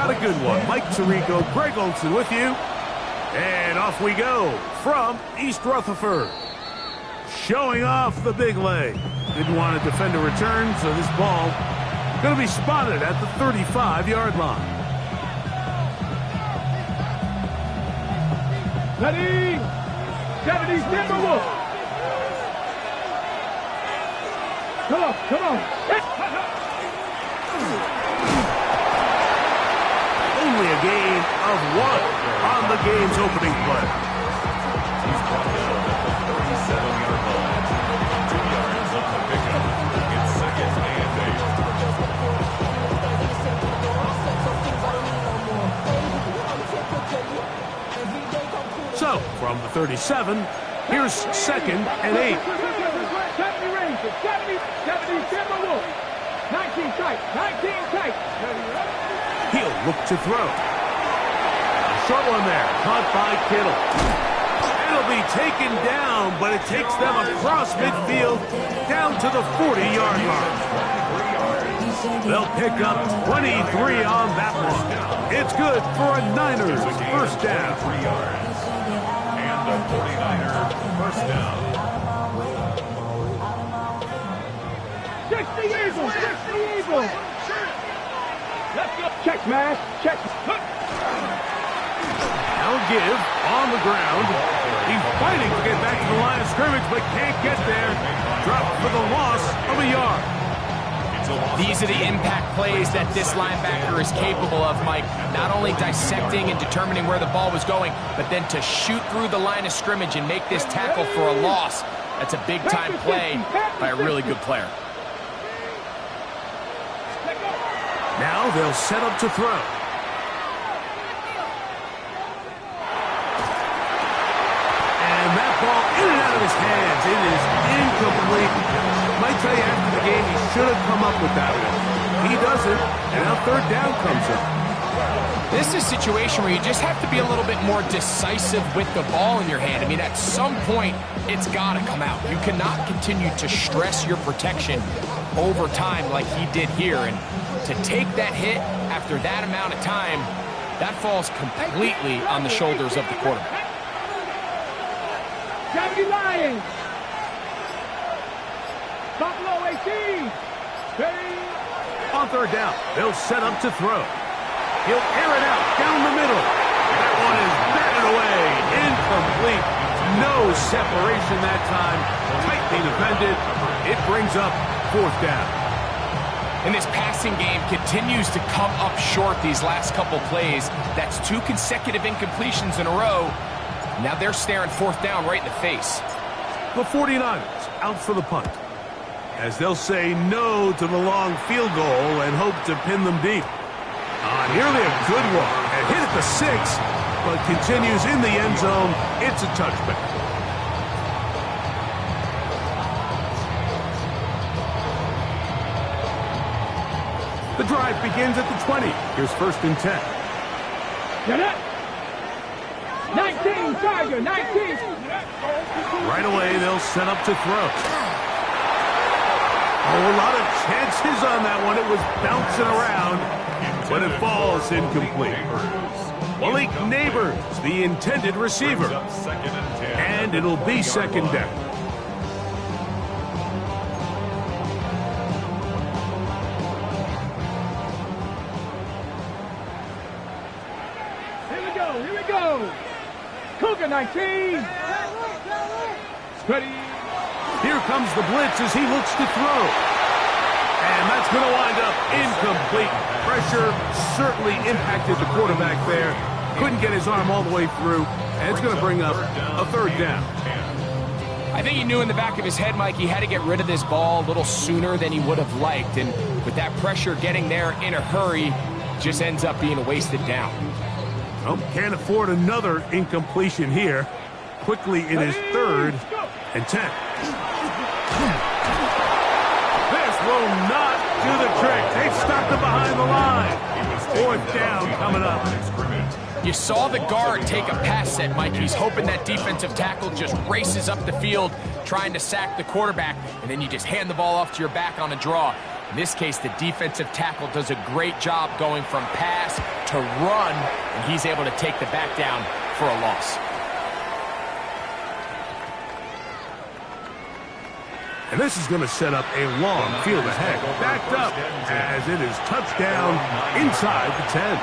got a good one. Mike Tirico, Greg Olson with you. And off we go from East Rutherford. Showing off the big leg. Didn't want to defend a return, so this ball going to be spotted at the 35-yard line. Ready? 70s Timberwolves. Come on, come on. Only a gain of 1 on the game's opening play. He's brought down at the 37-yard line. 2 yards up the pickup. It's second and 8. So, from the 37, here's second and 8. 70 Rangers, 70 Timberwolves. 19 tight, 19 tight. He'll look to throw. A short one there, caught by Kittle. It'll be taken down, but it takes them across midfield down to the 40-yard line. They'll pick up 23 on that one. It's good for a Niners first down. 3 yards. And a 49er first down. 60 Eagles, 60 Eagles. Let's go. Check, man. Check. Now give on the ground. He's fighting to get back to the line of scrimmage, but can't get there. Dropped for the loss of a yard. These are the impact plays that this linebacker is capable of, Mike. Not only dissecting and determining where the ball was going, but then to shoot through the line of scrimmage and make this tackle for a loss. That's a big-time play by a really good player. Now they'll set up to throw. And that ball in and out of his hands. It is incomplete. Might tell you after the game he should have come up with that one. He doesn't, and now third down comes up. This is a situation where you just have to be a little bit more decisive with the ball in your hand. I mean, at some point, it's got to come out. You cannot continue to stress your protection over time like he did here. And to take that hit after that amount of time, that falls completely on the shoulders of the quarterback. 70 Lions. Buffalo 18. Ready? On third down, they'll set up to throw. He'll air it out down the middle. That one is batted away. Incomplete. No separation that time. Tightly defended. It brings up fourth down. And this passing game continues to come up short these last couple plays. That's 2 consecutive incompletions in a row. Now they're staring fourth down right in the face. The 49ers out for the punt, as they'll say no to the long field goal and hope to pin them deep. Nearly a good one. And hit at the 6, but continues in the end zone. It's a touchback. The drive begins at the 20. Here's first and 10. Get it. 19, Tiger, 19. Right away, they'll set up to throw. Oh, a lot of chances on that one. It was bouncing around, but it falls incomplete. Malik Neighbors, the intended receiver. And it'll be second down. Here we go. Cougar 19. Ready. Here comes the blitz as he looks to throw. And that's going to wind up incomplete. Pressure certainly impacted the quarterback there. Couldn't get his arm all the way through. And it's going to bring up a third down. I think he knew in the back of his head, Mike, he had to get rid of this ball a little sooner than he would have liked. And with that pressure getting there in a hurry, just ends up being a wasted down. Well, can't afford another incompletion here. Quickly in his third and 10. This will not do the trick. They've stopped him behind the line. Fourth down coming up. You saw the guard take a pass set, Mike. He's hoping that defensive tackle just races up the field trying to sack the quarterback, and then you just hand the ball off to your back on a draw. In this case, the defensive tackle does a great job going from pass to run, and he's able to take the back down for a loss. And this is going to set up a long field ahead. Backed up as it is touchdown inside the 10.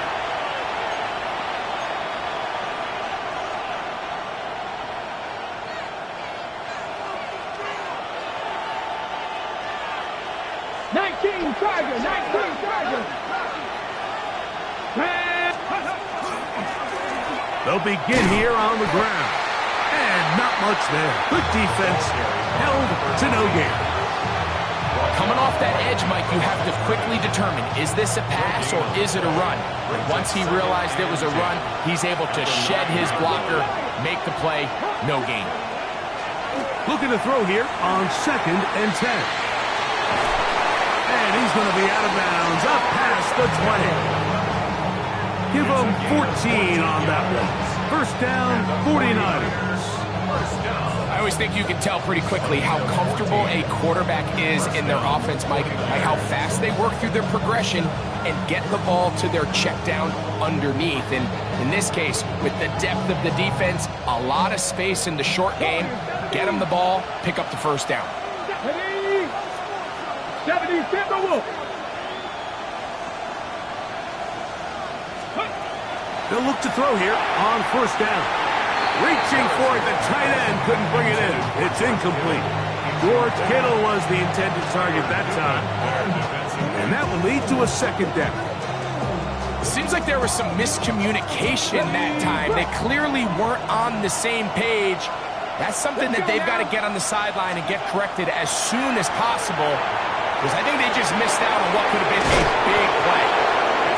They'll begin here on the ground. And not much there. Good defense. Held to no gain. Coming off that edge, Mike, you have to quickly determine, is this a pass or is it a run? And once he realized it was a run, he's able to shed his blocker, make the play, no gain. Looking to throw here on 2nd and 10. And he's going to be out of bounds, up past the 20. Give him 14 on that one. First down, 49ers. I always think you can tell pretty quickly how comfortable a quarterback is in their offense, Mike, by how fast they work through their progression and get the ball to their check down underneath. And in this case, with the depth of the defense, a lot of space in the short game, get them the ball, pick up the first down. 70, They'll look to throw here on first down. Reaching for it, the tight end couldn't bring it in. It's incomplete. George Kittle was the intended target that time. And that will lead to a second down. Seems like there was some miscommunication that time. They clearly weren't on the same page. That's something that they've got to get on the sideline and get corrected as soon as possible, because I think they just missed out on what could have been a big play.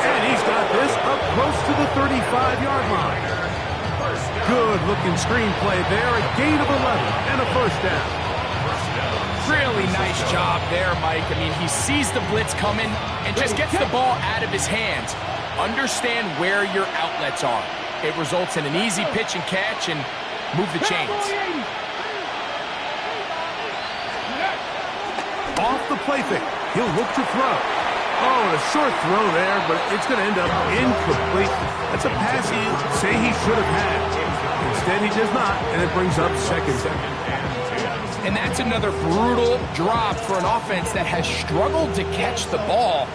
And he's got this up close to the 35-yard line. Good-looking screenplay there, a gain of 11 and a first down. Really nice job there, Mike. I mean, he sees the blitz coming and just gets the ball out of his hands. Understand where your outlets are. It results in an easy pitch and catch and move the chains. Off the play fake, he'll look to throw. Oh, a short throw there, but it's going to end up incomplete. That's a pass he'd say he should have had. Instead, he does not, and it brings up second down. And that's another brutal drop for an offense that has struggled to catch the ball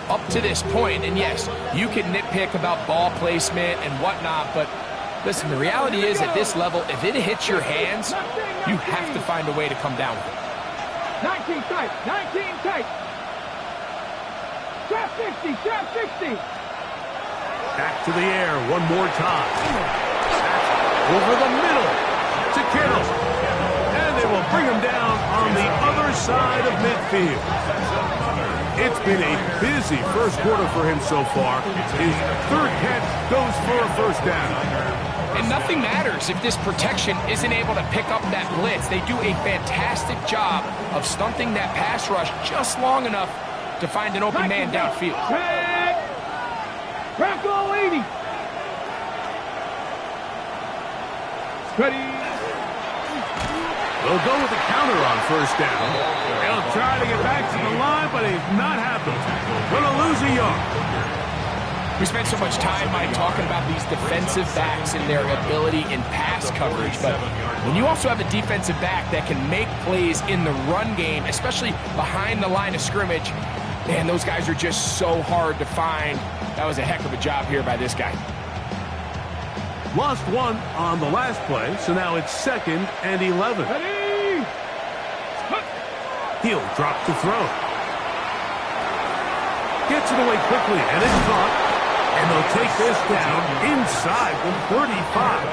up to this point. And yes, you can nitpick about ball placement and whatnot, but listen, the reality is at this level, if it hits your hands, you have to find a way to come down with it. 19 tight, 19 tight. Trap 60, trap 60. Back to the air one more time. Over the middle to Kittle. And they will bring him down on the other side of midfield. It's been a busy first quarter for him so far. His third catch goes for a first down. And nothing matters if this protection isn't able to pick up that blitz. They do a fantastic job of stunting that pass rush just long enough to find an open man downfield. Crackle 80. Ready. They'll go with the counter on first down. They'll try to get back to the line, but it's not happening. Gonna lose a yard. We spent so much time, Mike, talking about these defensive backs and their ability in pass coverage, but when you also have a defensive back that can make plays in the run game, especially behind the line of scrimmage, man, those guys are just so hard to find. That was a heck of a job here by this guy. Lost one on the last play, so now it's 2nd and 11. Ready. He'll drop to throw. Gets it away quickly, and it's caught. And they'll take this down inside the 35.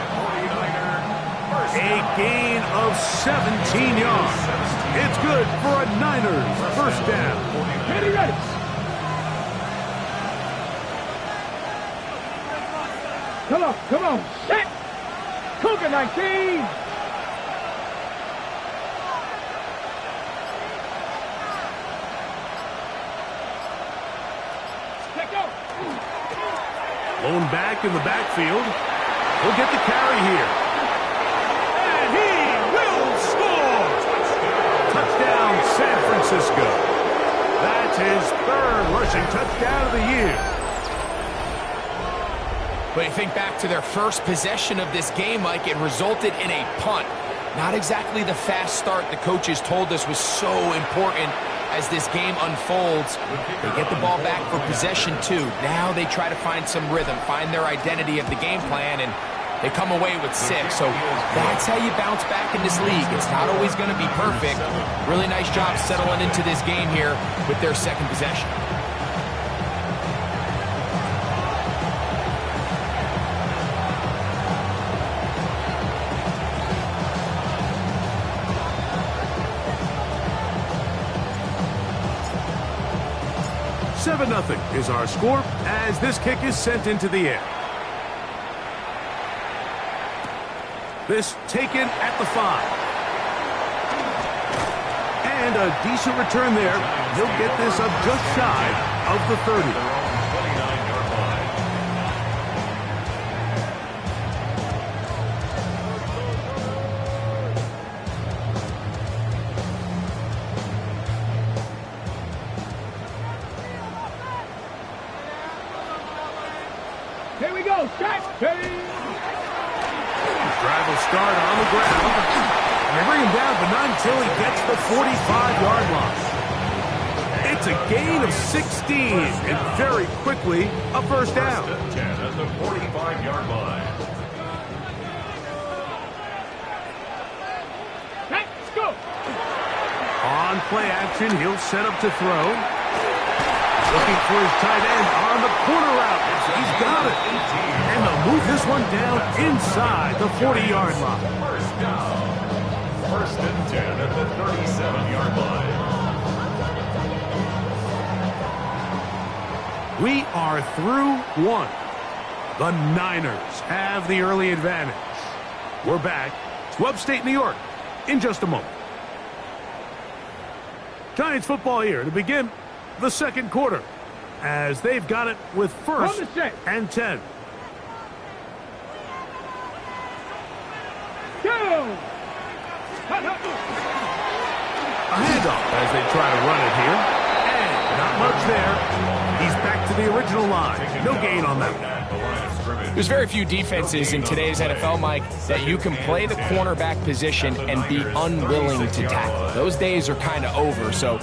A gain of 17 yards. It's good for a Niners first down. Ready, ready. Come on. Set. Cougar 19. Blown back in the backfield. He'll get the carry here. And he will score! Touchdown, San Francisco. That That's his third rushing touchdown of the year. But you think back to their first possession of this game, Mike, it resulted in a punt. Not exactly the fast start the coaches told us was so important as this game unfolds. They get the ball back for possession 2. Now they try to find some rhythm, find their identity of the game plan, and they come away with 6. So that's how you bounce back in this league. It's not always going to be perfect. Really nice job settling into this game here with their second possession. Nothing is our score as this kick is sent into the air. This taken at the 5. And a decent return there. He'll get this up just shy of the 30. 29-yard line. Here we go, stretch. Drive will start on the ground. And they bring him down, but not until he gets the 45-yard line. It's a gain of 16, and very quickly, a first down. 10 at the 45-yard line. Let's go. On play action, he'll set up to throw. Looking for his tight end on the corner route. He's got it. And they'll move this one down inside the 40-yard line. First down. First and 10 at the 37-yard line. We are through 1. The Niners have the early advantage. We're back to upstate New York in just a moment. Giants football here to begin the second quarter as they've got it with first and 10. Go! A handoff as they try to run it here. And not much there. He's back to the original line. No gain on that one. There's very few defenses in today's NFL, Mike, that you can play the cornerback position and be unwilling to tackle. Those days are kind of over, so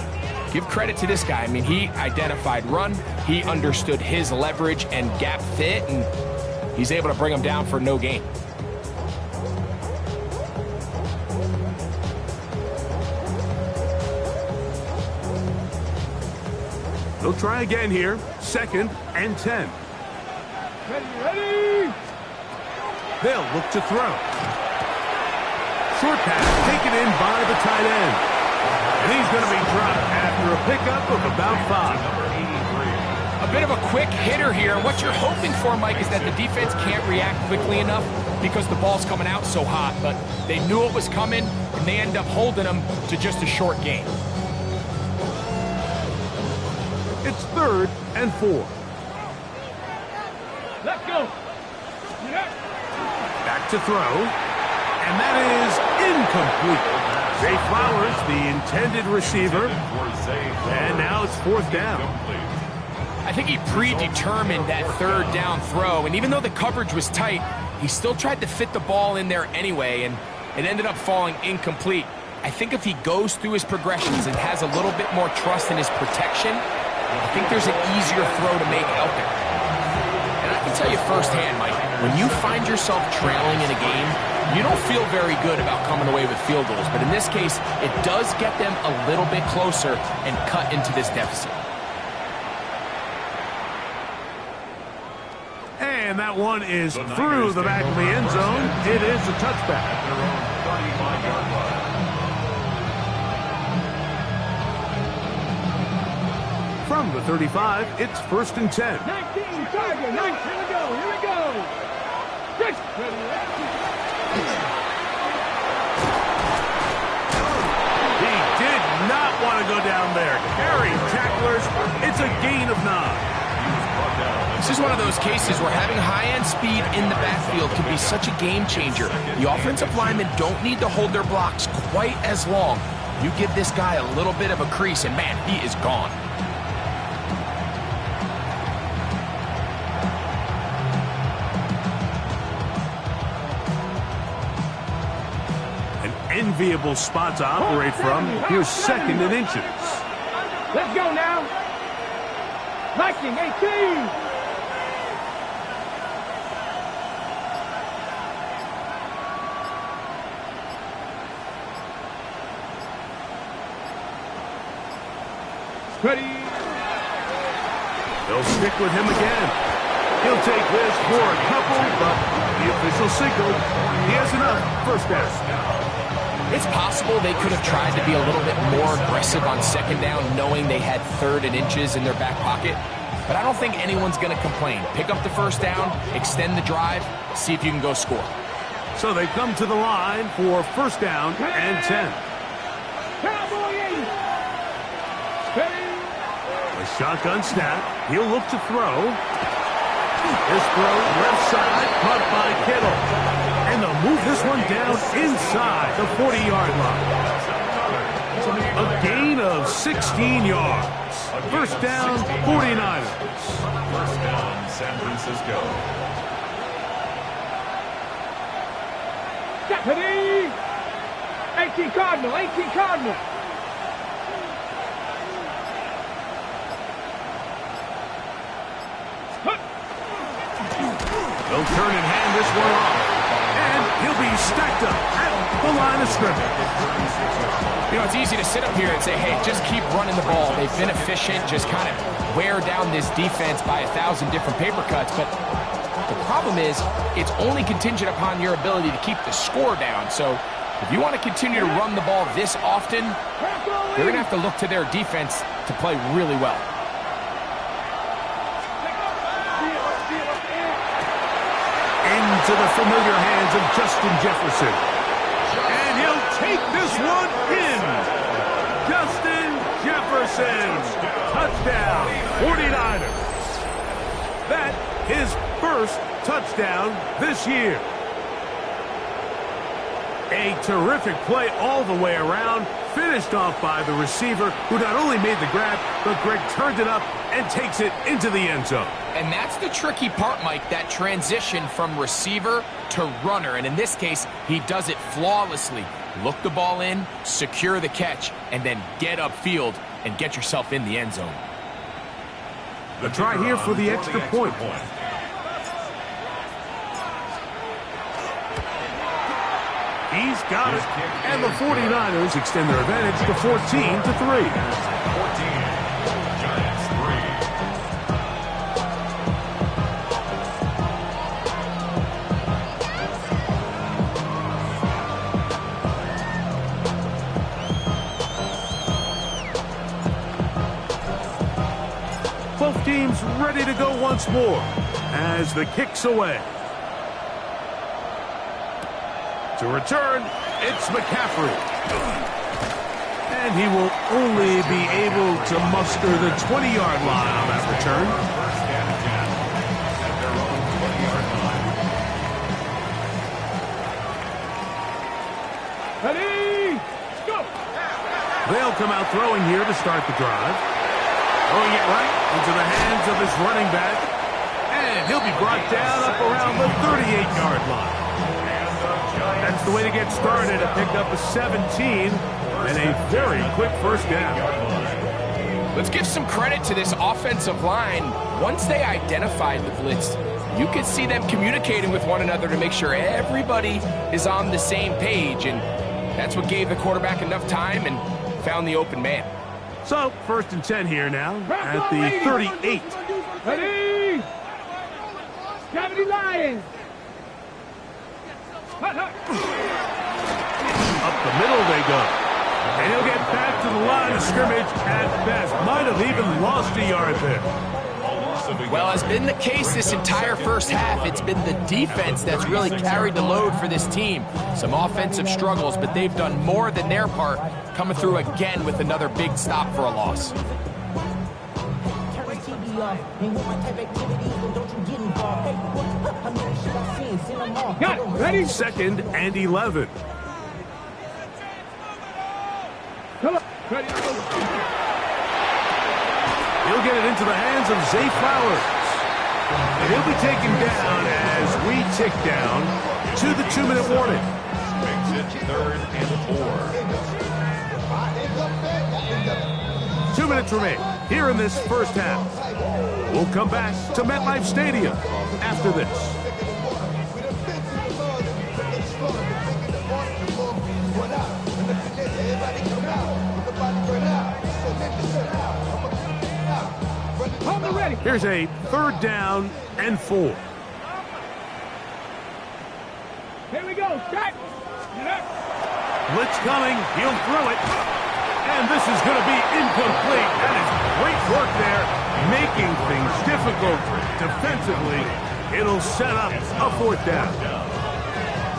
give credit to this guy. I mean, he identified run, he understood his leverage and gap fit, and he's able to bring him down for no gain. They'll try again here. Second and 10. Ready? They'll look to throw. Short pass taken in by the tight end. And he's going to be dropped after a pickup of about 5. A bit of a quick hitter here. What you're hoping for, Mike, is that the defense can't react quickly enough because the ball's coming out so hot. But they knew it was coming, and they end up holding them to just a short gain. It's third and 4. Let's go. Back to throw. And that is incomplete. Zay Flowers, the intended receiver. And now it's fourth down. I think he predetermined that third down throw, and even though the coverage was tight, he still tried to fit the ball in there anyway, and it ended up falling incomplete. I think if he goes through his progressions and has a little bit more trust in his protection, I think there's an easier throw to make out there. And I can tell you firsthand, Mike, when you find yourself trailing in a game, you don't feel very good about coming away with field goals. But in this case, it does get them a little bit closer and cut into this deficit. And that one is through the back of the end zone. It is a touchback. Their own 35-yard line. From the 35, it's first and 10. 19, Tiger, 19. Here we go, here we go. Rich. He did not want to go down there. Carrying tacklers, it's a gain of 9. This is one of those cases where having high-end speed in the backfield can be such a game changer. The offensive linemen don't need to hold their blocks quite as long. You give this guy a little bit of a crease, and man, he is gone. enviable spot to operate from. Here's second and inches. Let's go now. Viking 18. Ready. They'll stick with him again. He'll take this for a couple, but the official signaled he has enough. First down. It's possible they could have tried to be a little bit more aggressive on second down, knowing they had third and inches in their back pocket. But I don't think anyone's going to complain. Pick up the first down, extend the drive, see if you can go score. So they come to the line for first down and 10. A shotgun snap. He'll look to throw. His throw left side, caught by Kittle. And they'll move this one down inside the 40-yard line. A gain of 16 yards. First down, 49ers. First down, San Francisco. Deputy! 18 Cardinal, 18 Cardinal. They'll turn and hand this one off. And he'll be stacked up at the line of scrimmage. You know, it's easy to sit up here and say, hey, just keep running the ball. They've been efficient, just kind of wear down this defense by 1,000 different paper cuts. But the problem is, it's only contingent upon your ability to keep the score down. So if you want to continue to run the ball this often, they're going to have to look to their defense to play really well. Into the familiar hands of Justin Jefferson. And he'll take this one in. Justin Jefferson. Touchdown, 49ers. That his first touchdown this year. A terrific play all the way around, finished off by the receiver, who not only made the grab, but Greg turned it up and takes it into the end zone. And that's the tricky part, Mike, that transition from receiver to runner. And in this case, he does it flawlessly. Look the ball in, secure the catch, and then get upfield and get yourself in the end zone. The try here for the extra point. He's got it. And the 49ers extend their advantage to 14-3. 14. Giants 3. Both teams ready to go once more as the kick's away. To return, it's McCaffrey. And he will only be able to muster the 20-yard line on that return. First and 10 at their own 20-yard line. Ready? Go! They'll come out throwing here to start the drive. Throwing it right into the hands of his running back. And he'll be brought down up around the 38-yard line. That's the way to get started. A pick up of 17 and a very quick first down. Let's give some credit to this offensive line. Once they identified the blitz, you could see them communicating with one another to make sure everybody is on the same page. And that's what gave the quarterback enough time and found the open man. So, first and 10 here now at the 38. Ready? Gravity Lions. Up the middle they go. And he'll get back to the line of scrimmage at best. Might have even lost a yard there. Well, as been the case this entire first half, it's been the defense that's really carried the load for this team. Some offensive struggles, but they've done more than their part, coming through again with another big stop for a loss. Got it. Ready? Second and 11. Come on. Ready? He'll get it into the hands of Zay Flowers. And he'll be taken down as we tick down to the 2-minute warning. third and 4. 2 minutes remain here in this first half. We'll come back to MetLife Stadium after this. Here's a third down and 4. Here we go. Start. Blitz coming. He'll throw it. And this is going to be incomplete. That is great work there, making things difficult defensively. It'll set up a fourth down.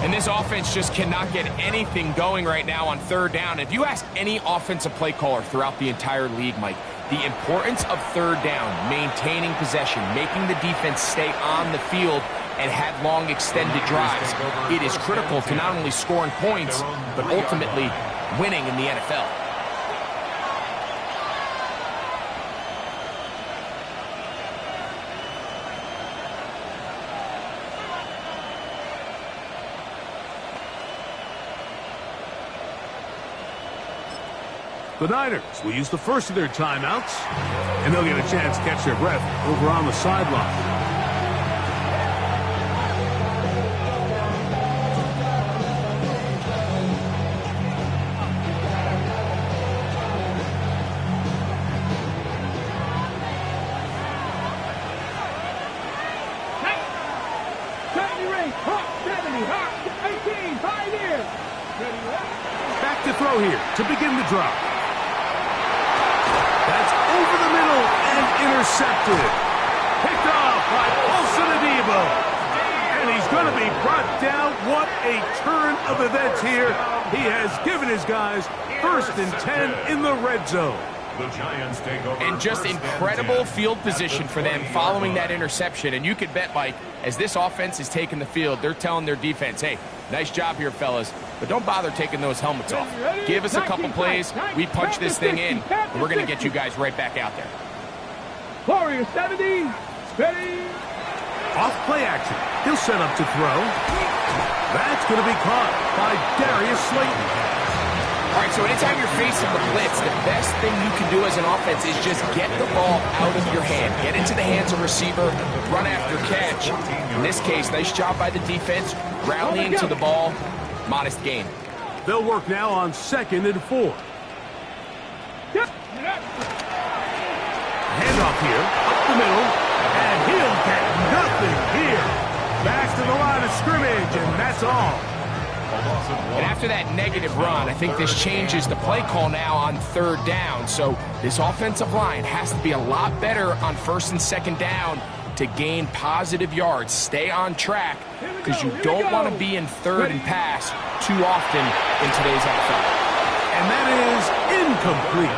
And this offense just cannot get anything going right now on third down. If you ask any offensive play caller throughout the entire league, Mike, the importance of third down, maintaining possession, making the defense stay on the field and have long extended drives, it is critical to not only scoring points, but ultimately winning in the NFL. The Niners will use the first of their timeouts, and they'll get a chance to catch their breath over on the sideline. Back to throw here to begin the drive. That's over the middle and intercepted. Picked off by Paulson Adebo. And he's going to be brought down. What a turn of events here. He has given his guys 1st and 10 in the red zone. The Giants take over. And just incredible field position for them following that interception. And you could bet, Mike, as this offense is taking the field, they're telling their defense, hey, nice job here, fellas, but don't bother taking those helmets off. Give us a couple plays, we punch this thing in, and we're going to get you guys right back out there. Warrior 70, ready. Off play action. He'll set up to throw. That's going to be caught by Darius Slayton. All right, so anytime you're facing the blitz, the best thing you can do as an offense is just get the ball out of your hand. Get into the hands of receiver, run after catch. In this case, nice job by the defense, rallying to the ball, modest gain. They'll work now on 2nd and 4. Handoff here, up the middle, and he'll get nothing here. Back to the line of scrimmage, and that's all. And after that negative run, I think this changes the play call now on third down. So this offensive line has to be a lot better on 1st and 2nd down to gain positive yards. Stay on track because you don't want to be in 3rd and pass too often in today's NFL. And that is incomplete.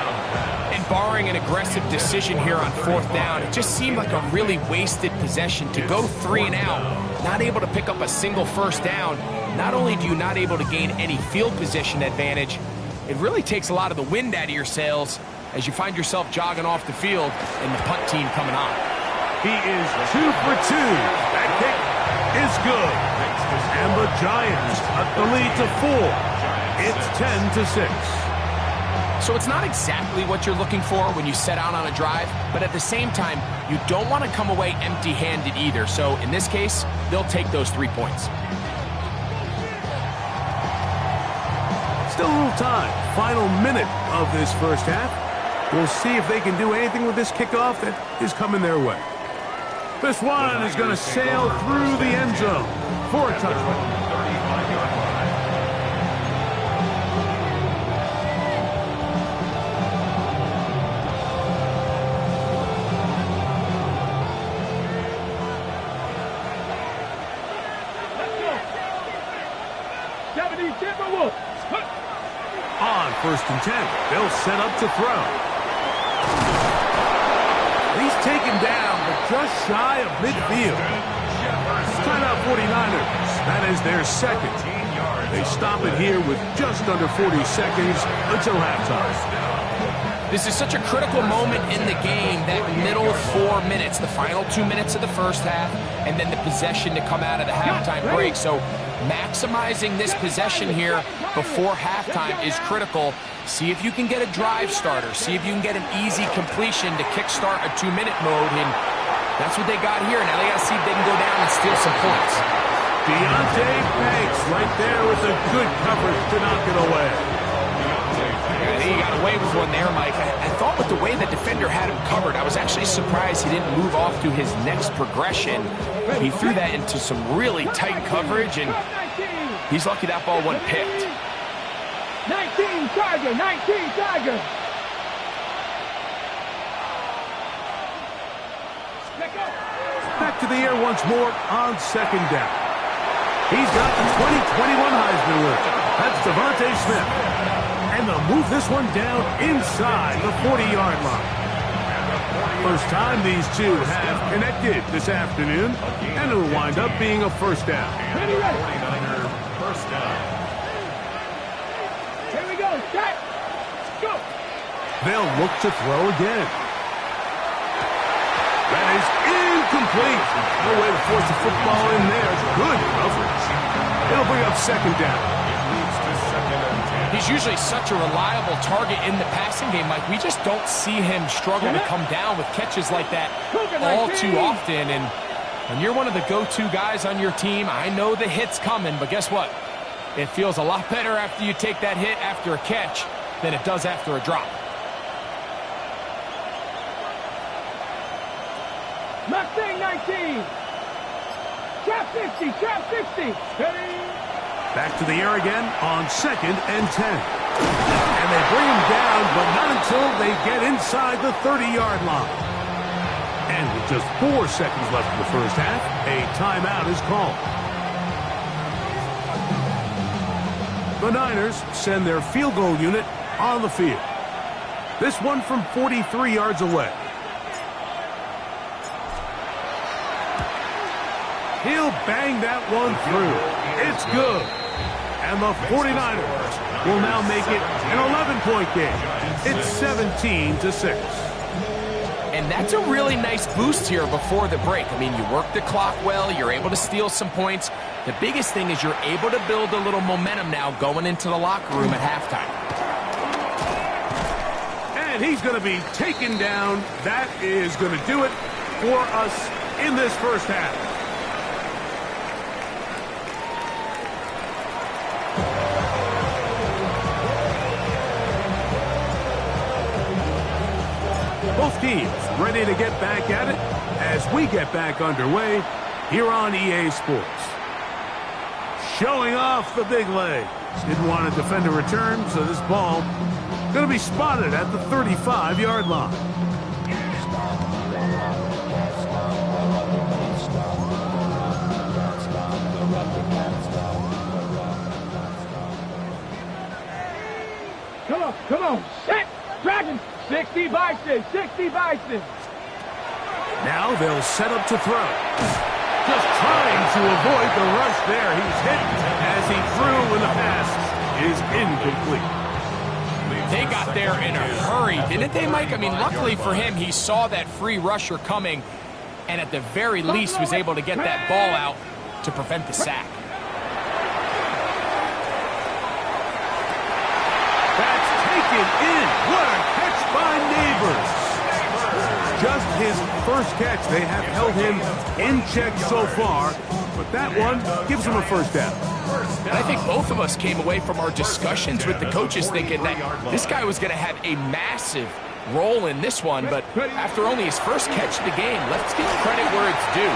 And barring an aggressive decision here on 4th down, it just seemed like a really wasted possession to go 3 and out, not able to pick up a single 1st down. Not only do you not able to gain any field position advantage, it really takes a lot of the wind out of your sails as you find yourself jogging off the field and the punt team coming on. He is 2 for 2. That kick is good. And the Giants cut the lead to 4. It's 10 to 6. So it's not exactly what you're looking for when you set out on a drive, but at the same time, you don't want to come away empty-handed either. So in this case, they'll take those 3 points. Still a little time. Final minute of this first half. We'll see if they can do anything with this kickoff that is coming their way. This one is going to sail through the end zone for a touchdown. On 1st and 10, they'll set up to throw. He's taken down, but just shy of midfield. Timeout 49ers. That is their 2nd. They stop it here with just under 40 seconds until halftime. This is such a critical moment in the game, that middle 4 minutes, the final 2 minutes of the first half, and then the possession to come out of the halftime break. So maximizing this possession here before halftime is critical. See if you can get a drive starter. See if you can get an easy completion to kickstart a 2-minute mode, and that's what they got here. Now they got to see if they can go down and steal some points. Deontay Banks right there with a good coverage to knock it away. Yeah, I think he got away with one there, Mike. I thought with the way the defender had him covered, I was actually surprised he didn't move off to his next progression. He threw that into some really tight coverage, and he's lucky that ball wasn't picked. 19 Tiger, 19 Tiger. Back to the air once more on second down. He's got the 2021 Heisman winner. That's Devontae Smith. And they'll move this one down inside the 40-yard line. First time these two have connected this afternoon, and it'll wind up being a first down. Ready, ready. 49er first down. Here we go. Set. Go. They'll look to throw again. That is incomplete. No way to force the football in there. Good coverage. It'll bring up second down. It leads to second and 10. He's usually such a reliable target in the passing game, Mike. We just don't see him struggle to come down with catches like that all too often. And when you're one of the go-to guys on your team, I know the hit's coming, but guess what? It feels a lot better after you take that hit after a catch than it does after a drop. Mustang 19. Trap 50, trap 50. Ready. Back to the air again on second and 10. And they bring him down, but not until they get inside the 30-yard line. And with just 4 seconds left in the first half, a timeout is called. The Niners send their field goal unit on the field. This one from 43 yards away. He'll bang that one through. It's good. And the 49ers will now make it an 11-point game. It's 17-6. And that's a really nice boost here before the break. I mean, you work the clock well. You're able to steal some points. The biggest thing is you're able to build a little momentum now going into the locker room at halftime. And he's going to be taken down. That is going to do it for us in this first half. Both teams ready to get back at it as we get back underway here on EA Sports. Showing off the big legs. Didn't want to defend a return, so this ball going to be spotted at the 35-yard line. Come on. Set. Dragon. 60 Bison, 60 Bison. Now they'll set up to throw. Just trying to avoid the rush there. He's hit as he threw when the pass is incomplete. They got there in a hurry, didn't they, Mike? I mean, luckily for him, he saw that free rusher coming and at the very least was able to get that ball out to prevent the sack. That's taken in. What a catch by Neighbors. Just his first catch. They have held him in check so far, but that one gives him a first down. And I think both of us came away from our discussions with the coaches thinking that this guy was going to have a massive role in this one, but after only his first catch of the game, let's give credit where it's due.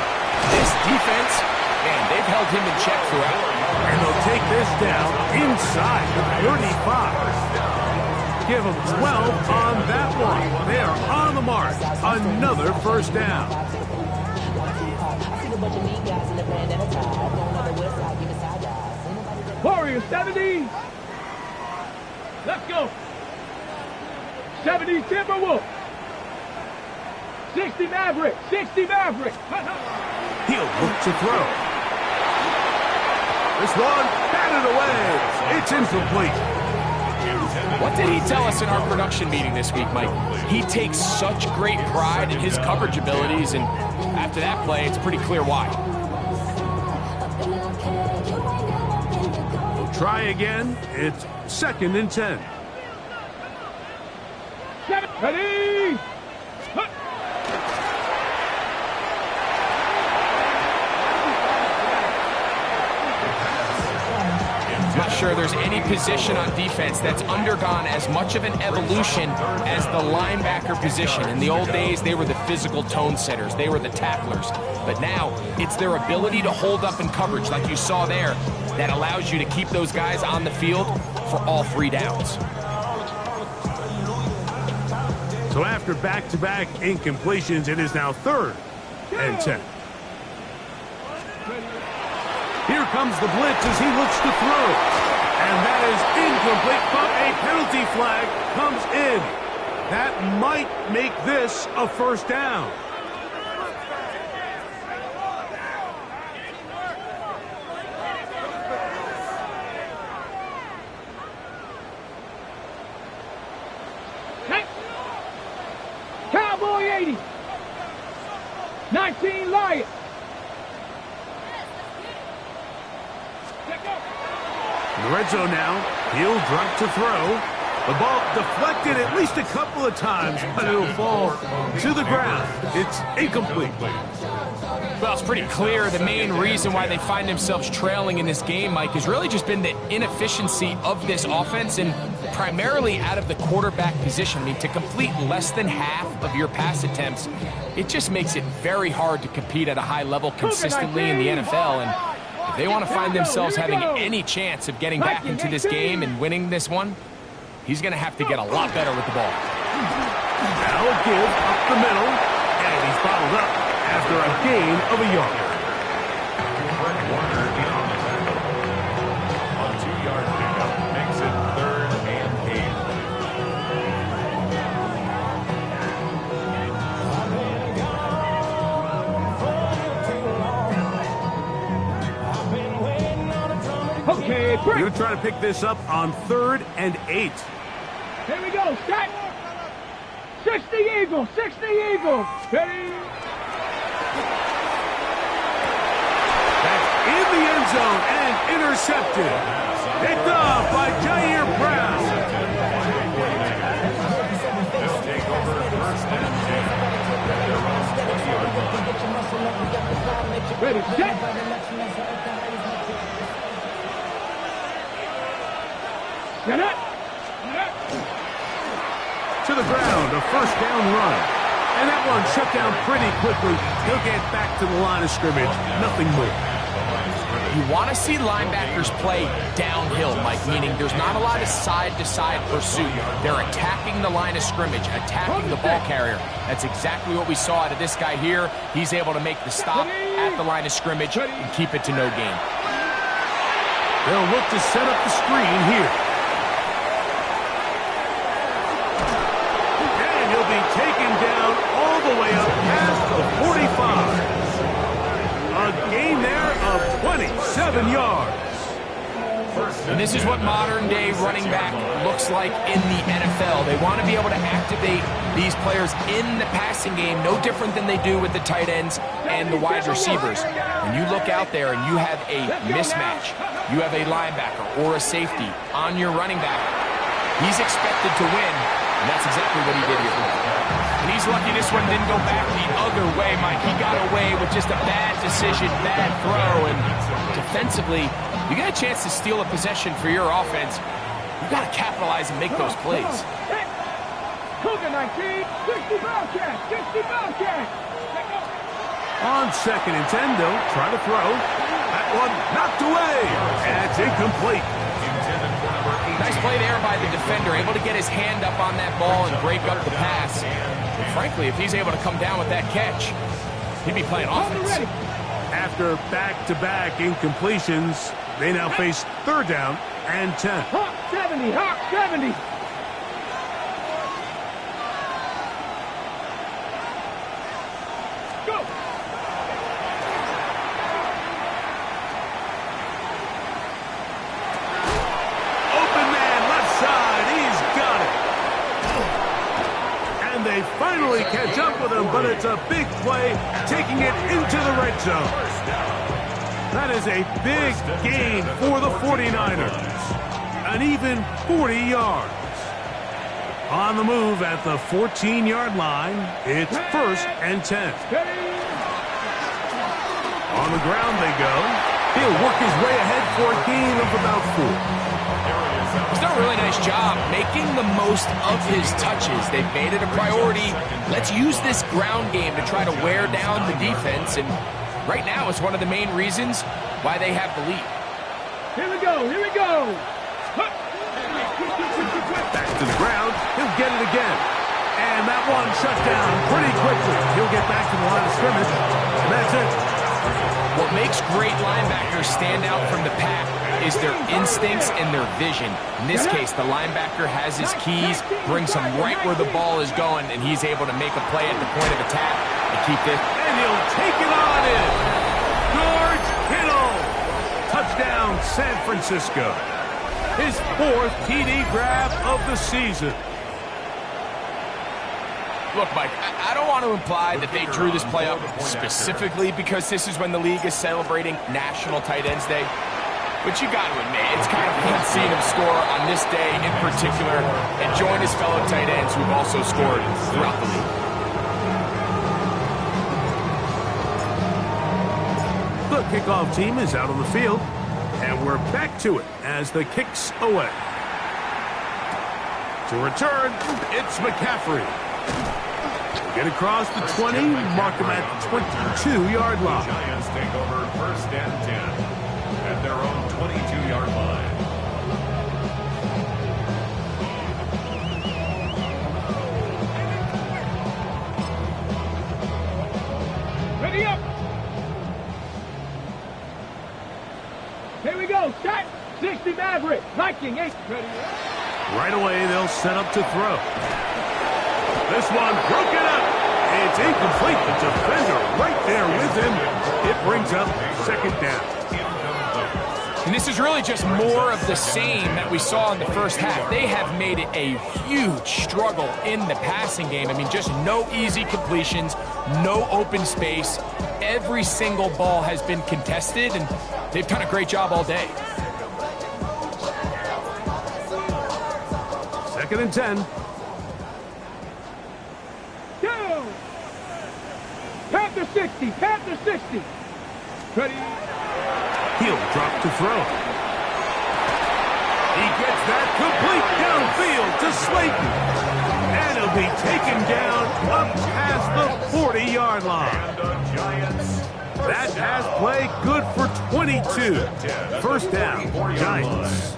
This defense, man, they've held him in check throughout. And they'll take this down inside the 35. Give them 12 on that one. They are on the mark. Another first down. Warriors 70. Let's go. 70 Timberwolf. 60 Maverick. 60 Maverick. He'll look to throw. This one batted away. It's incomplete. What did he tell us in our production meeting this week, Mike? He takes such great pride in his coverage abilities, and after that play, it's pretty clear why. try again. It's 2nd and 10. Ready? I'm not sure there's any position on defense that's undergone as much of an evolution as the linebacker position. In the old days, they were the physical tone setters. They were the tacklers. But now, it's their ability to hold up in coverage, like you saw there, that allows you to keep those guys on the field for all 3 downs. So after back-to-back incompletions, it is now 3rd and 10. Here comes the blitz as he looks to throw. And that is incomplete, but a penalty flag comes in. That might make this a 1st down. Cowboy 80. 19 Lions. In the red zone now, he'll drop to throw. The ball deflected at least a couple of times, but it'll fall to the ground. It's incomplete. Well, it's pretty clear the main reason why they find themselves trailing in this game, Mike, has really just been the inefficiency of this offense and primarily out of the quarterback position. I mean, to complete less than half of your pass attempts, it just makes it very hard to compete at a high level consistently in the NFL. And if they want to find themselves having any chance of getting back into this game and winning this one, he's going to have to get a lot better with the ball. Now a give up the middle, and he's bottled up after a gain of a yard. Fred Warner in on the tackle. On 2-yard pickup makes it 3rd and 8. Okay, We're going to try to pick this up on 3rd and 8. Here we go, set. 60 Eagles, 60 Eagles. Ready? That's in the end zone and intercepted. Picked off by Jair Brown. This takeover 1st and 10. At their own 20-yard line. Ready, set. Get it. To the ground, a 1st down run. And that one shut down pretty quickly. He'll get back to the line of scrimmage. Nothing more. You want to see linebackers play downhill, Mike, meaning there's not a lot of side-to-side pursuit. They're attacking the line of scrimmage, attacking the ball carrier. That's exactly what we saw out of this guy here. He's able to make the stop at the line of scrimmage and keep it to no gain. They'll look to set up the screen here. And he'll be taken down all the way up past the 45. A gain there of 27 yards. And this is what modern-day running back looks like in the NFL. They want to be able to activate these players in the passing game, no different than they do with the tight ends and the wide receivers. When you look out there and you have a mismatch, you have a linebacker or a safety on your running back, he's expected to win, and that's exactly what he did here. And he's lucky this one didn't go back the other way, Mike. He got away with just a bad decision, bad throw, and defensively, you get a chance to steal a possession for your offense. You got to capitalize and make those plays. Cougar 19, 60 Bobcat, 60 Bobcat. On 2nd and 10, they'll try to throw. That one knocked away. And it's incomplete. Nice play there by the defender, able to get his hand up on that ball and break up the pass. And frankly, if he's able to come down with that catch, he'd be playing offense. After back-to-back incompletions, they now face 3rd down and 10. Hawk 70, Hawk 70. Go. Open man, left side. He's got it. And they finally catch up with him, but it's a big play, taking it into the red zone. That is a big gain for the 49ers. An even 40 yards. On the move at the 14-yard line, it's 1st and 10. On the ground they go. He'll work his way ahead for a gain of about 4. He's done a really nice job making the most of his touches. They've made it a priority. Let's use this ground game to try to wear down the defense, and right now it's one of the main reasons why they have the lead. Here we go, here we go. Back to the ground, he'll get it again. And that one shut down pretty quickly. He'll get back to the line of scrimmage, and that's it. What makes great linebackers stand out from the pack is their instincts and their vision. In this case, the linebacker has his keys, brings him right where the ball is going, and he's able to make a play at the point of attack and keep this. And he'll take it on in. George Kittle. Touchdown, San Francisco. His 4th TD grab of the season. Look, Mike, I don't want to imply that they drew this play up specifically because this is when the league is celebrating National Tight Ends Day. But you got to admit, it's kind of fun seeing him score on this day in particular and join his fellow tight ends who've also scored throughout the league. The kickoff team is out on the field, and we're back to it as the kick's away. To return, it's McCaffrey. Get across the 20, mark him at the 22-yard line. Giants take over 1st and 10 at their own 22-yard line. Ready up. Here we go, set. 60 Maverick, Viking 8. Ready up. Right away, they'll set up to throw. This one broken up. It's incomplete. The defender right there with him. It brings up 2nd down. And this is really just more of the same that we saw in the first half. They have made it a huge struggle in the passing game. I mean, just no easy completions, no open space. Every single ball has been contested, and they've done a great job all day. 2nd and 10. Panther 60, Panther 60. Ready. He'll drop to throw. He gets that complete downfield to Slayton. And he'll be taken down up past the 40-yard line. That pass play good for 22. 1st down, Giants.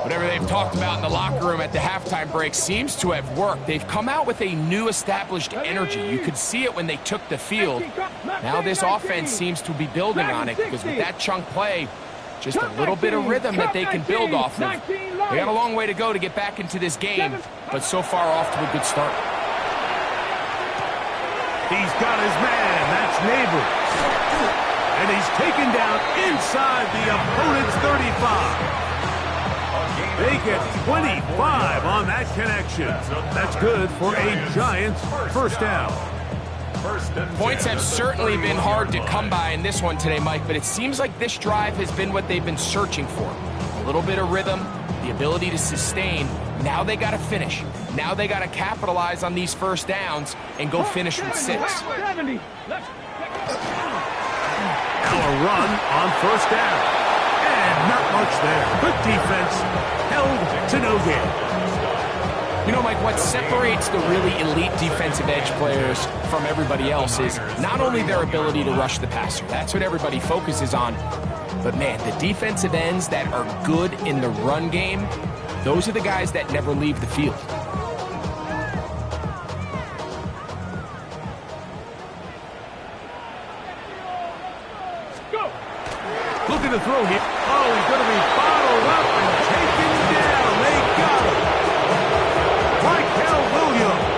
Whatever they've talked about in the locker room at the halftime break seems to have worked. They've come out with a new established energy. You could see it when they took the field. Now this offense seems to be building on it because with that chunk play, just a little bit of rhythm that they can build off of. They got a long way to go to get back into this game, but so far off to a good start. He's got his man. That's Neighbors. And he's taken down inside the opponent's 35. They get 25 on that connection. That's good for a Giants 1st down. Points have certainly been hard to come by in this one today, Mike, but it seems like this drive has been what they've been searching for. A little bit of rhythm, the ability to sustain. Now they got to finish. Now they got to capitalize on these 1st downs and go finish with 6. Now a run on 1st down. And not much there. Good defense. Held to no gain. You know, Mike, what separates the really elite defensive edge players from everybody else is not only their ability to rush the passer. That's what everybody focuses on. But, man, the defensive ends that are good in the run game, those are the guys that never leave the field. Looking to throw here. Oh, he's going to be bottled up and taken down. They got him. Michael Williams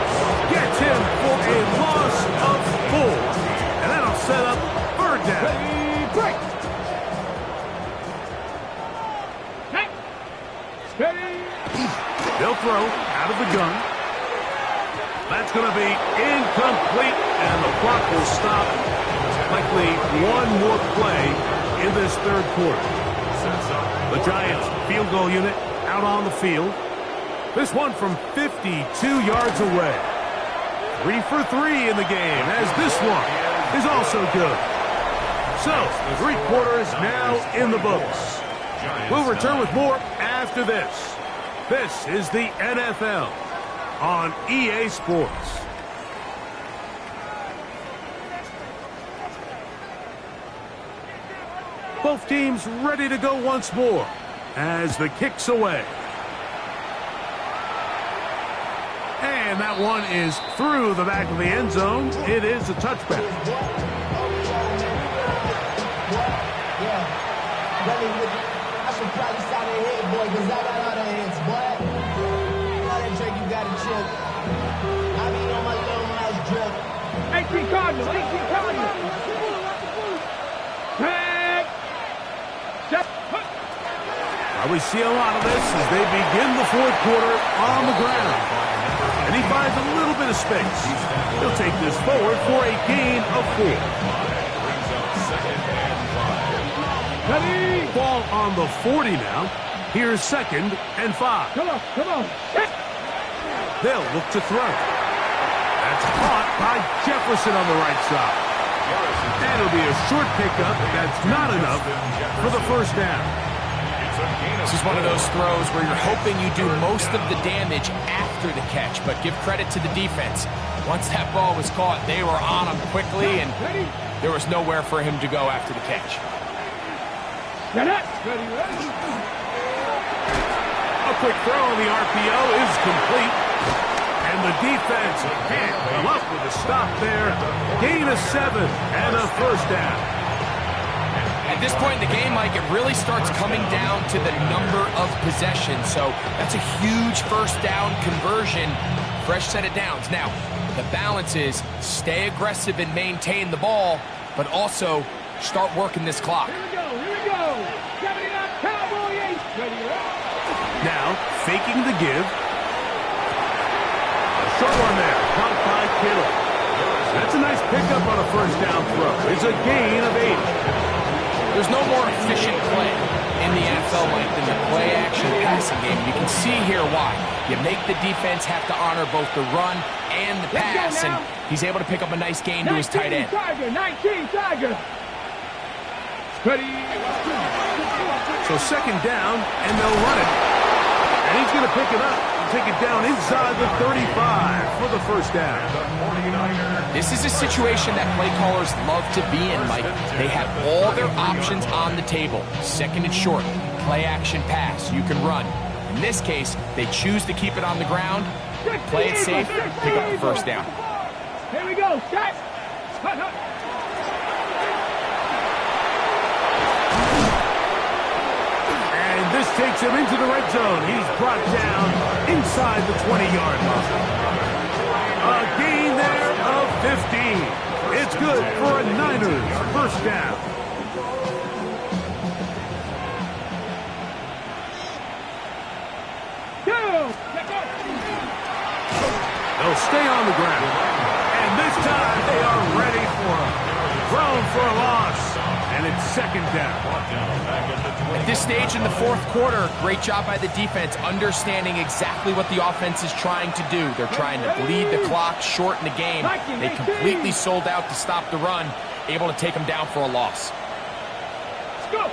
gets him for a loss of 4. And that'll set up 3rd down. Break. They'll throw out of the gun. That's going to be incomplete, and the clock will stop. Likely one more play in this third quarter. Sets up. The Giants field goal unit out on the field. This one from 52 yards away. 3 for 3 in the game, as this one is also good. So, 3 quarters now in the books. We'll return with more after this. This is the NFL on EA Sports. Both teams ready to go once more as the kick's away. And that one is through the back of the end zone. It is a touchback. I should probably sign a hit, boy, because I got all the hits, boy. All that drink, you got to chill. I be on my little mouse drip. 18 Cardinals, 18 Cardinals. Tag. We see a lot of this as they begin the fourth quarter on the ground. And he finds a little bit of space. He'll take this forward for a gain of 4. Brings up 2nd and 5. Ready? Ball on the 40 now. Here's 2nd and 5. Come on, come on. Hit. They'll look to throw. That's caught by Jefferson on the right side. And it'll be a short pickup. That's not enough for the first down. This is one of those throws where you're hoping you do most of the damage after the catch, but give credit to the defense. Once that ball was caught, they were on him quickly, and there was nowhere for him to go after the catch. Get it. Ready, ready. A quick throw on the RPO is complete. And the defense can't come up with a stop there. Gain of 7 and a first down. At this point in the game, Mike, it really starts coming down to the number of possessions. So that's a huge first down conversion. Fresh set of downs. Now, the balance is stay aggressive and maintain the ball, but also start working this clock. Here we go, here we go. 79 Cowboys. Ready, ready. Now, faking the give. A short one there, caught by Kittle. That's a nice pickup on a first down throw. It's a gain of 8. There's no more efficient play in the NFL, Mike, than the play-action passing game. You can see here why. You make the defense have to honor both the run and the pass, and he's able to pick up a nice gain to his tight end. 19 Tiger. Ready. So 2nd down, and they'll run it. And he's going to pick it up and take it down inside the 35 for the first down. This is a situation that play callers love to be in, Mike. They have all their options on the table. 2nd and short, play action pass, you can run. In this case, they choose to keep it on the ground, play it safe, pick up the first down. Here we go, set. And this takes him into the red zone. He's brought down inside the 20-yard line. A gain there of 15. It's good for a Niners first down. They'll stay on the ground. And this time they are ready for him. Thrown for a loss. And it's 2nd down. At this stage in the fourth quarter, great job by the defense understanding exactly what the offense is trying to do. They're trying to bleed the clock, shorten the game. They completely sold out to stop the run, able to take them down for a loss. Let's go.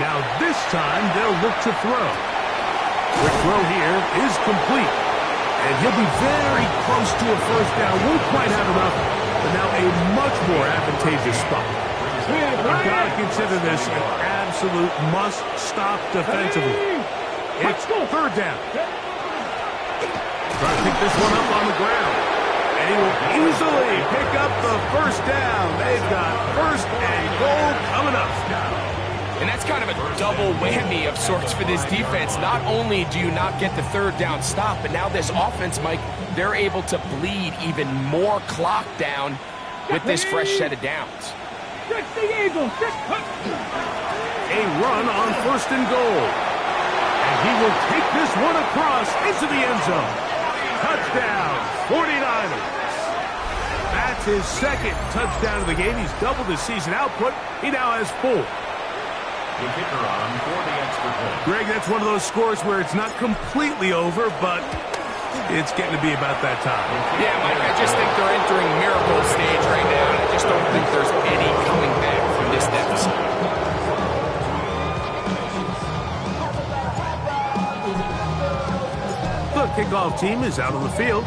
Now this time they'll look to throw. Quick throw here is complete. And he'll be very close to a first down. Won't quite have enough, but now a much more advantageous spot. You've got to consider this an absolute must-stop defensively. It's 3rd down. Trying to pick this one up on the ground. And he will easily pick up the first down. They've got 1st and goal coming up. And that's kind of a double whammy of sorts for this defense. Not only do you not get the 3rd down stop, but now this offense, Mike, they're able to bleed even more clock down with this fresh set of downs. 60 Eagles. A run on 1st and goal. And he will take this one across into the end zone. Touchdown, 49ers. That's his 2nd touchdown of the game. He's doubled his season output. He now has 4. The kicker on for the extra point. Greg, that's one of those scores where it's not completely over, but it's getting to be about that time. Yeah, Mike, I just think they're entering miracle stage right now. I just don't think there's any coming back from this deficit. The kickoff team is out on the field,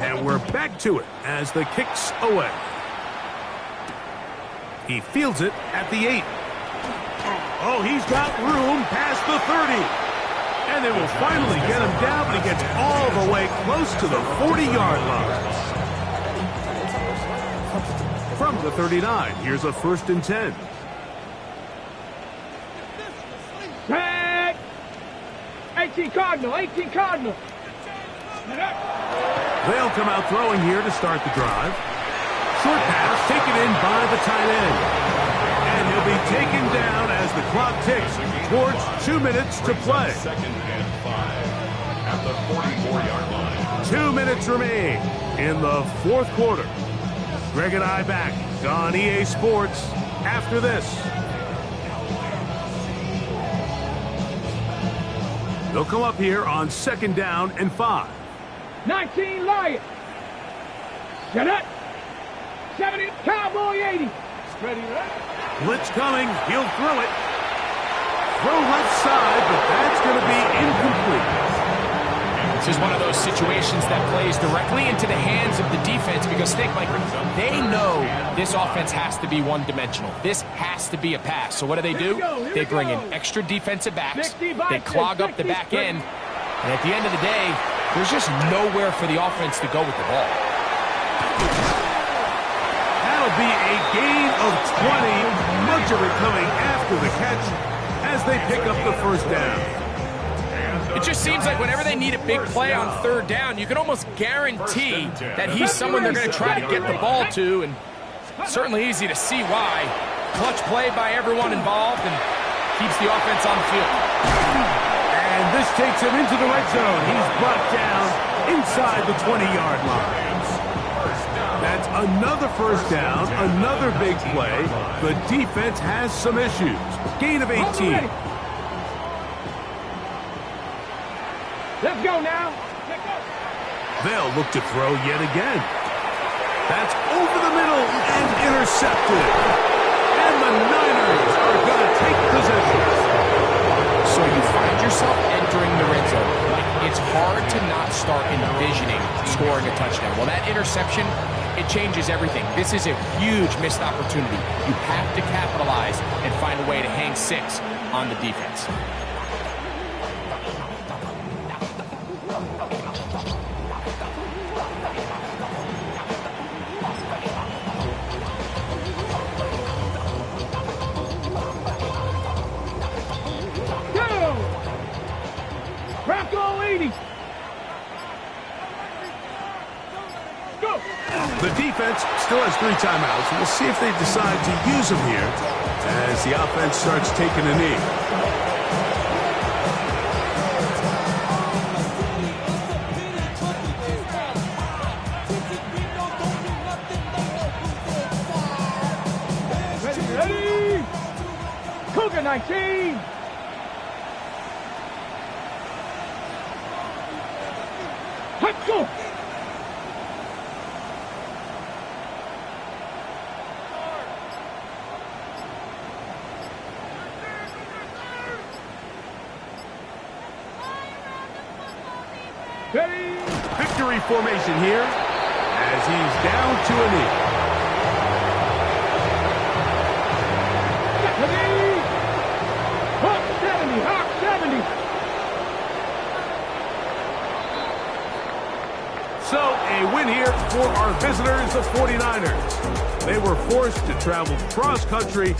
and we're back to it as the kick's away. He fields it at the 8. Oh, he's got room past the 30. And they will finally get him down, but he gets all the way close to the 40-yard line. From the 39, here's a 1st and 10. Tag! 18 Cardinal, 18 Cardinal. They'll come out throwing here to start the drive. Short pass taken in by the tight end. And he'll be taken down as the clock ticks towards 2 minutes to play. 2nd and 5 at the 44-yard line. 2 minutes remain in the 4th quarter. Greg and I back on EA Sports after this. They'll come up here on 2nd down and 5. 19 Lion. Shut up. 70 Cowboy 80. Ready, right? Blitz coming. He'll throw it. Throw left side, but that's going to be incomplete. This is one of those situations that plays directly into the hands of the defense because think, like, they know this offense has to be one-dimensional. This has to be a pass. So what do? They bring in extra defensive backs. They clog up the back end. And at the end of the day, there's just nowhere for the offense to go with the ball. That'll be a gain of 20. Much of it coming after the catch as they pick up the 1st down. It just seems like whenever they need a big play on 3rd down, you can almost guarantee that he's someone they're going to try to get the ball to, and certainly easy to see why. Clutch play by everyone involved and keeps the offense on the field. And this takes him into the red zone. He's brought down inside the 20-yard line. That's another 1st down, another big play. The defense has some issues. Gain of 18. Let's go now. They'll look to throw yet again. That's over the middle and intercepted. And the Niners are going to take possession. So you find yourself entering the red zone. Like, it's hard to not start envisioning scoring a touchdown. Well, that interception, it changes everything. This is a huge missed opportunity. You have to capitalize and find a way to hang 6 on the defense. Bronco 80. Go. The defense still has 3 timeouts. We'll see if they decide to use them here as the offense starts taking a knee. Ready. Cougar 19. Let's go. Ready. Victory formation here as he's down to a knee. Ready. Hawk 70. Hawk 70. So, a win here for our visitors, the 49ers. They were forced to travel cross-country.